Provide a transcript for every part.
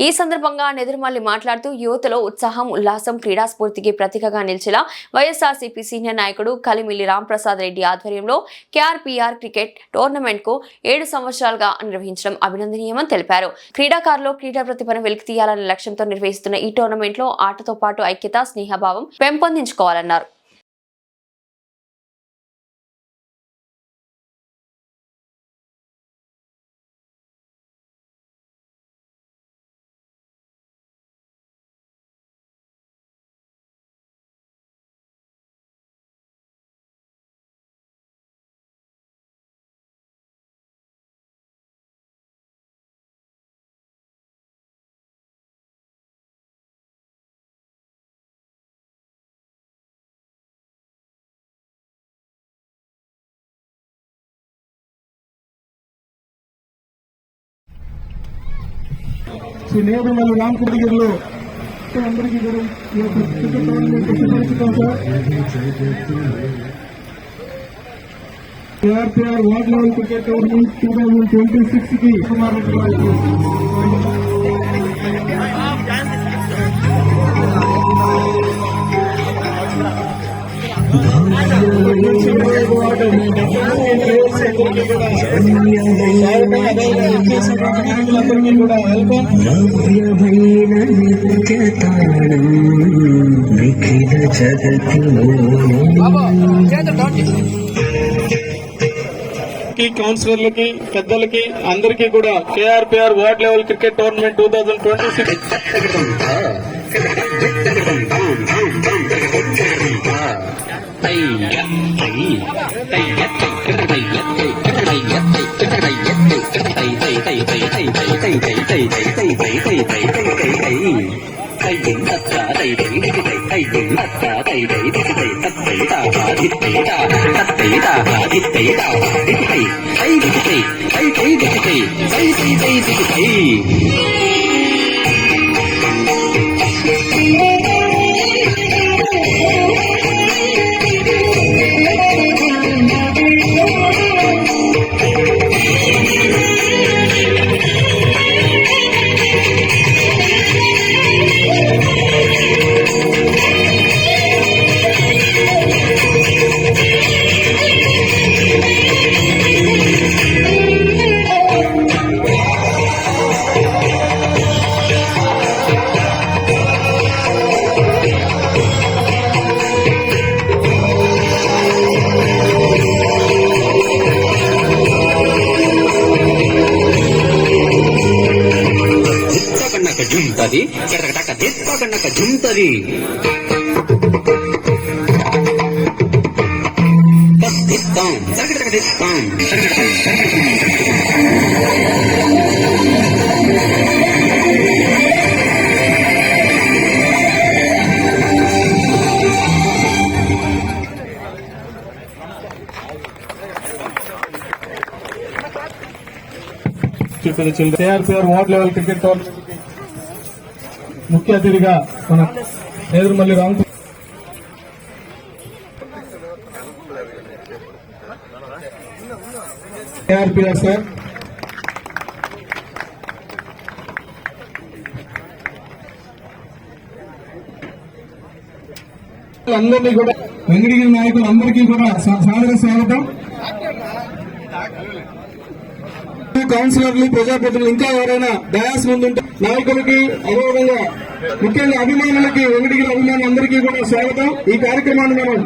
ఈ సందర్భంగా నెదురుమల్లి మాట్లాడుతూ యువతలో ఉత్సాహం, ఉల్లాసం, క్రీడా స్ఫూర్తికి ప్రతీకగా నిలిచేలా వైఎస్ఆర్సీపీ సీనియర్ నాయకుడు కలిమిల్లి రాంప్రసాద్ రెడ్డి ఆధ్వర్యంలో కేఆర్పీఆర్ క్రికెట్ టోర్నమెంట్ కు 7 సంవత్సరాలుగా నిర్వహించడం అభినందనీయమని తెలిపారు. క్రీడాకారులు క్రీడా ప్రతిభను వెలికితీయాలనే లక్ష్యంతో నిర్వహిస్తున్న ఈ టోర్నమెంట్ లో ఆటతో పాటు ఐక్యత, స్నేహభావం పెంపొందించుకోవాలన్నారు. శ్రీ నేదురుమల్లి రామకృష్ణగిరిలో అందరికీ కూడా క్రికెట్ టోర్నమెంట్ సిద్ధపరుచుతాం sir. KRPR ward level cricket tournament 2026 కి కుమార్ రెడ్డి గారికి కూడా కౌన్సిలర్లకి, పెద్దలకి అందరికీ కూడా KRPR ward level cricket tournament 2026 జుంటది చటక దిప్పకన్నక జుంటది దిస్తాం చటక దిస్తాం KRPR ward level cricket tournament ముఖ్య అతిథిగా మన నేదురుమల్లి రామకృష్ణ కేఆర్పీఆర్ సార్ అందరినీ కూడా వెంకటగిరి నాయకులు అందరికీ కూడా సాదర స్వాగతం. కౌన్సిలర్లు, ప్రజాప్రతినిధులు ఇంకా ఎవరైనా డయాస్ ముందుంటే నాయకులకి, అదేవిధంగా ముఖ్యంగా అభిమానులకి, వెంకటగిరి అభిమానులందరికీ కూడా స్వాగతం. ఈ కార్యక్రమాన్ని మనం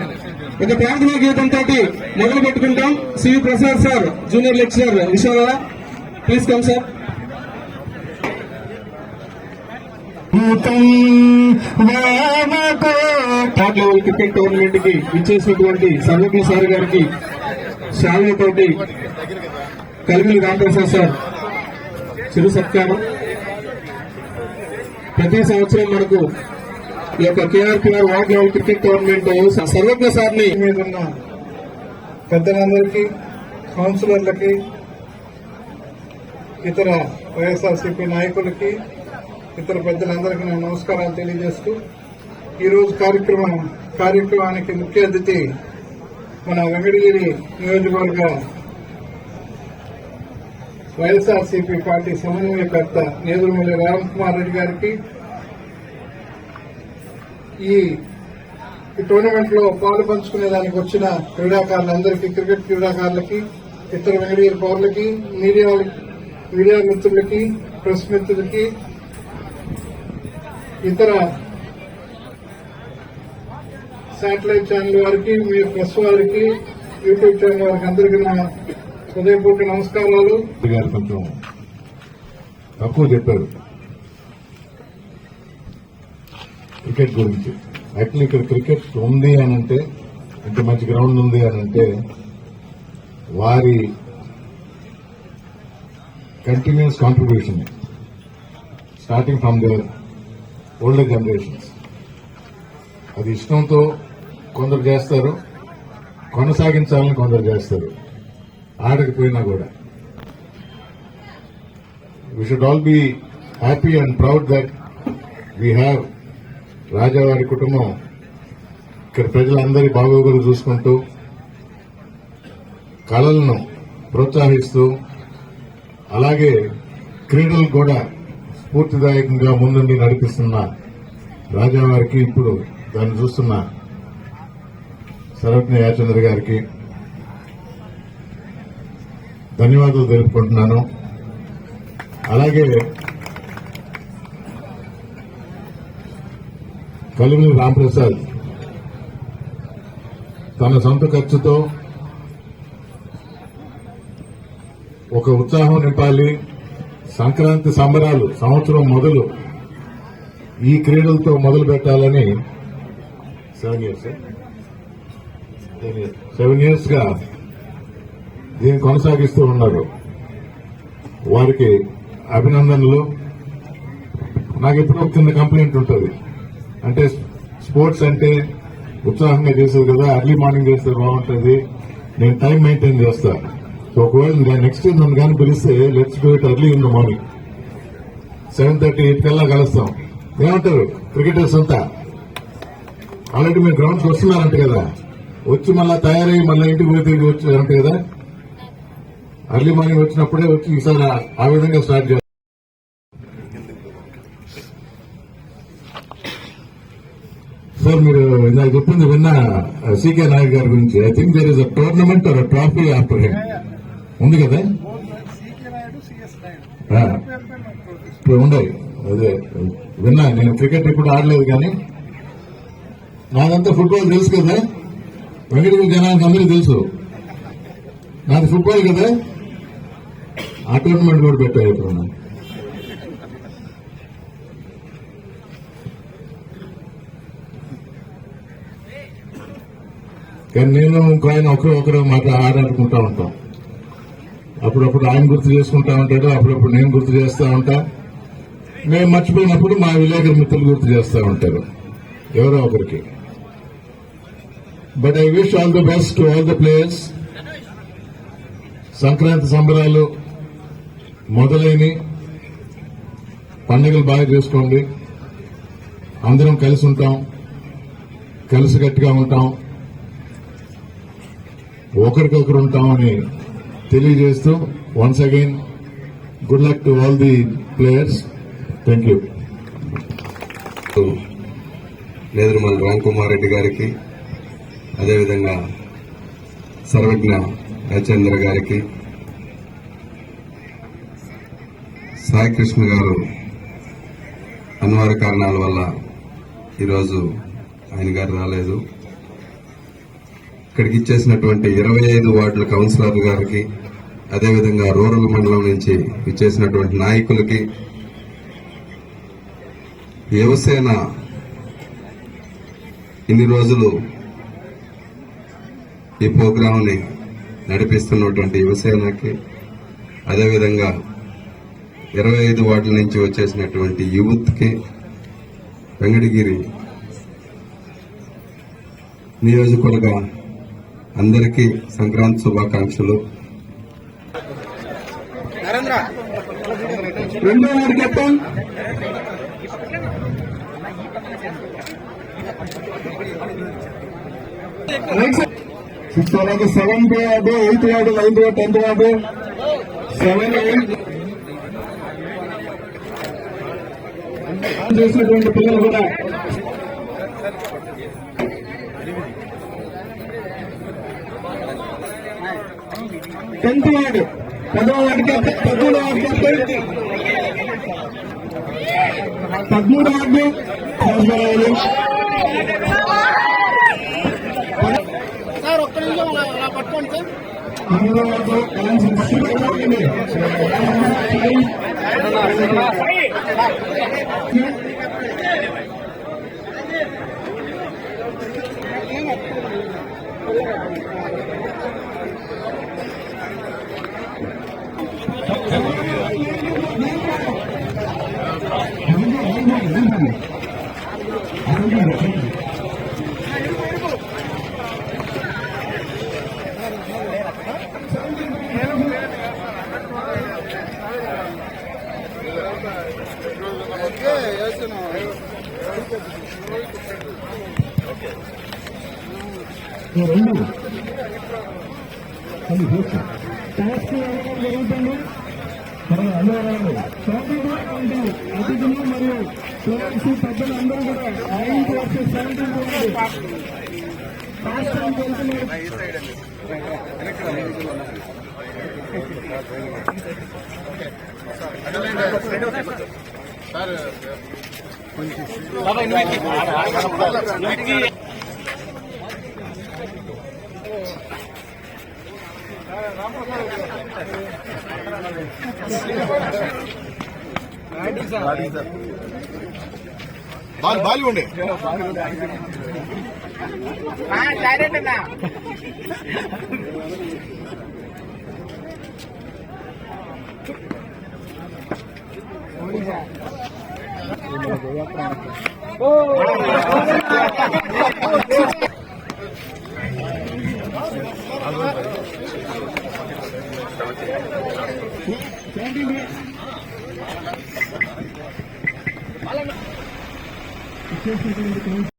ఒక ప్రార్థనా గీతంతో మొదలు పెట్టుకుంటాం. C V Prasad sir, junior lecturer, Vishwanatha, please come sir. Third level cricket tournament కి ఇచ్చేసినటువంటి సర్వజ్ఞ సార్ గారికి శాలువతోటి కలిమిల్లి రాంప్రసాద్ సార్ చిరు సత్కారం. ప్రతి సంవత్సరం మనకు ఈ యొక్క KRPR ward level cricket tournament సర్వజ్ఞ సార్ని మీద ఉన్న పెద్దలందరికీ, కౌన్సిలర్లకి, ఇతర వైఎస్ఆర్సీపీ నాయకులకి, ఇతర పెద్దలందరికీ నేను నమస్కారాలు తెలియజేస్తూ ఈరోజు కార్యక్రమానికి ముఖ్య అతిథి మన వెంకటగిరి నియోజకవర్గ వైఎస్ఆర్సీపీ పార్టీ సమన్వయకర్త నేదురుమల్లి రామకుమార్ రెడ్డి గారికి, ఈ టోర్నమెంట్ లో పాలు పంచుకునే దానికి వచ్చిన క్రీడాకారులందరికీ, క్రికెట్ క్రీడాకారులకి, ఇతర మీడియా పౌరులకి, మీడియా మిత్రులకి, ప్రెస్ మిత్రులకి, ఇతర శాటిలైట్ ఛానల్ వారికి, మీ ప్రెస్ వారికి, యూట్యూబ్ ఛానల్ వారికి అందరికీ నా హృదయపూర్వక నమస్కారాలు. గారు కొంచెం తక్కువ చెప్పారు క్రికెట్ గురించి. యాక్చువల్లీ ఇక్కడ క్రికెట్ ఉంది అని అంటే, ఇంత మంచి గ్రౌండ్ ఉంది అని అంటే, వారి continuous contribution starting from the older generations. అది ఇష్టంతో కొందరు చేస్తారు, కొనసాగించాలని కొందరు చేస్తారు, ఆడకపోయినా కూడా. We should all be happy and proud that we have రాజావారి కుటుంబం ఇక్కడ ప్రజలందరి బాగోగులు చూసుకుంటూ, కళలను ప్రోత్సహిస్తూ, అలాగే క్రీడలు కూడా స్ఫూర్తిదాయకంగా ముందుండి నడిపిస్తున్న రాజావారికి, ఇప్పుడు దాన్ని చూస్తున్న సర్వజ్ఞ యాచంద్ర గారికి ధన్యవాదాలు తెలుపుకుంటున్నాను. అలాగే కలిమిలి రాంప్రసాద్ తన సొంత ఖర్చుతో ఒక ఉత్సాహం నింపాలి, సంక్రాంతి సంబరాలు సంవత్సరం మొదలు ఈ క్రీడలతో మొదలు పెట్టాలని 7 years గా దీన్ని కొనసాగిస్తూ ఉన్నారు. వారికి అభినందనలు. నాకు ఎప్పుడో కింద కంప్లైంట్ ఉంటుంది, అంటే స్పోర్ట్స్ అంటే ఉత్సాహంగా చేసేది కదా, ఎర్లీ మార్నింగ్ చేస్తే బాగుంటుంది, నేను టైం మెయింటైన్ చేస్తా. సో ఒకవేళ నెక్స్ట్ ఇయర్ నన్ను కానీ పిలిస్తే let's do it early in the morning 7:30, 8 కల్లా కలుస్తాం. ఏమంటారు క్రికెటర్స్ అంతా? ఆల్రెడీ మీరు గ్రౌండ్స్కి వస్తున్నారంట కదా, వచ్చి మళ్ళా తయారయ్యి మళ్ళీ ఇంటికి పోతే వచ్చారంట కదా. ఎర్లీ మార్నింగ్ వచ్చినప్పుడే వచ్చి ఈసారి ఆ విధంగా స్టార్ట్ చేస్తాం. సార్, మీరు నాకు చెప్పింది విన్నా సీకే నాయక్ గారి గురించి. I think there is a tournament or a trophy after him ఉంది కదా. ఇప్పుడు ఉన్నాయి, అదే విన్నా. నేను క్రికెట్ ఇప్పుడు ఆడలేదు కానీ నాదంతా ఫుట్బాల్ తెలుసు కదా, వెంకటగిరి జనానికి అందరికీ తెలుసు. నాది ఫుట్బాల్ కదా, ఆ టోర్నమెంట్ కూడా పెట్టారు ఇప్పుడు. కానీ నేను ఆయన ఒకరు మాట ఆడాడుకుంటా ఉంటాం. అప్పుడప్పుడు ఆయన గుర్తు చేసుకుంటా ఉంటాడు, అప్పుడప్పుడు నేను గుర్తు చేస్తా ఉంటా. మేము మర్చిపోయినప్పుడు మా విలేకరు మిత్రులు గుర్తు చేస్తా ఉంటారు ఎవరో ఒకరికి. But I wish all the best to all the players. Sankranti సంబరాలు మొదలైన పండుగలు బాగా చేసుకోండి. అందరం కలిసి ఉంటాం, కలిసికట్టుగా ఉంటాం, ఒకరికొకరు ఉంటామని తెలియజేస్తూ once again good luck to all the players. Thank you. Nedurumalli Ramakumar Reddy గారికి, అదేవిధంగా సర్వజ్ఞ యాచంద్ర గారికి, సాయి కృష్ణ గారు అనివార్య కారణాల వల్ల ఈరోజు ఆయన గారు రాలేదు. ఇక్కడికి ఇచ్చేసినటువంటి 25 వార్డుల కౌన్సిలర్ గారికి, అదేవిధంగా రూరల్ మండలం నుంచి ఇచ్చేసినటువంటి నాయకులకి, యువసేన ఇన్ని రోజులు ఈ ప్రోగ్రామ్ ని నడిపిస్తున్నటువంటి యువసేనకి, అదేవిధంగా 25 వార్డుల నుంచి వచ్చేసినటువంటి యూత్ కి, వెంకటగిరి నియోజకవర్గ అందరికీ సంక్రాంతి శుభాకాంక్షలు. రెండో వార్డు కెప్టెన్ అలాగే 7th ward, 8th ward, 9th ward, 10th ward, 7, 8 చేసినటువంటి పిల్లలు కూడా టెన్త్ వార్డు 10వ వార్డు కెప్టెన్ 13వ వార్డు కెప్టెన్ 13వ వార్డు రాజబారావులు సార్ ఒక్క నిమిషం అలా పట్టుకోండి సార్. 13వ వార్డు అతిథులు మరియు పేరెంట్స్ పెద్దలందరూ కూడా 9 వర్సెస్ 17 బాల్ ఉండే చేసినటువంటి